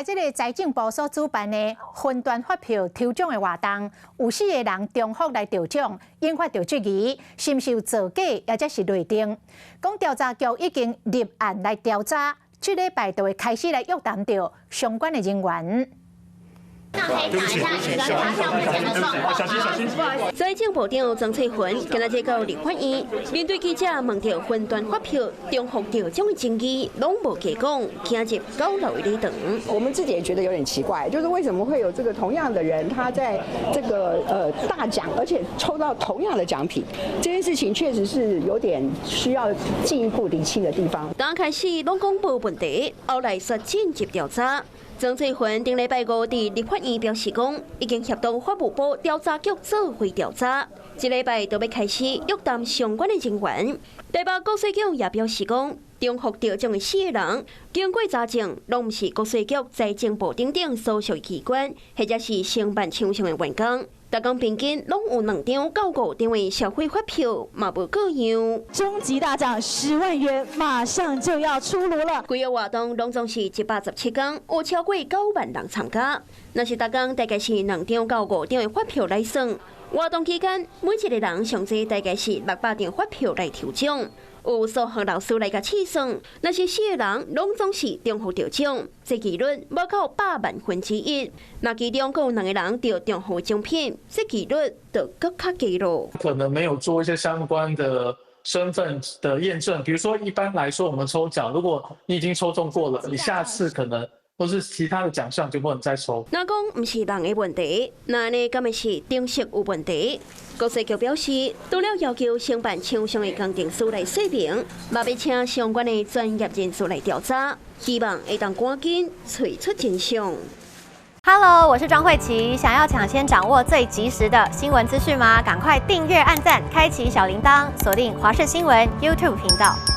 在这个财政部所主办的分段发票抽奖的活动，有4个人重复来得奖，引发着质疑，是毋是有造假，或者是内定？讲调查局已经立案来调查，这礼拜就会开始来约谈着相关的人员。 那可以讲一下你跟他项目前的状况吗？财政部长曾翠云今日到立法院，面对记者问到分段发票重复调奖的争议，拢无加讲，惊入高楼的礼堂。我们自己也觉得有点奇怪，就是为什么会有这个同样的人，他在这个大奖，而且抽到同样的奖品，这件事情确实是有点需要进一步厘清的地方。刚开始拢讲无问题，后来说进一步调查。 曾翠云顶礼拜五伫立法院表示讲，已经协同法务部调查局做回调查，这礼拜就要开始约谈相关的人员。台北国税局也表示讲，重复调奖的4个人，经过查证，拢毋是国税局、财政部等所属机关，或者是承办厂商的员工。 大港平均拢有2张到5张的消费发票，嘛无各样。终极大奖10万元马上就要出炉了。规个活动拢总是117天，有超过9万人参加。若是大港大概是2张到5张的发票来算，活动期间每一个人上济大概是600张发票来抽奖。 有数学老师来甲试算，若是4个人拢总是重复得奖，这几率无到100,000,000%。那其中有2个人得重复奖品，这几率就更较低咯。可能没有做一些相关的身份的验证，比如说一般来说我们抽奖，如果你已经抽中过了，你下次可能。 或是其他的奖项就不能再抽。那讲唔是人的问题，那呢敢会是定式有问题？国税局表示，除了要求承办厂商的工程师来说明，嘛要请相关的专业人士来调查，希望会当赶紧找出真相。Hello， 我是庄慧琪，想要抢先掌握最及时的新闻资讯吗？赶快订阅、按赞、开启小铃铛，锁定华视新闻 YouTube 频道。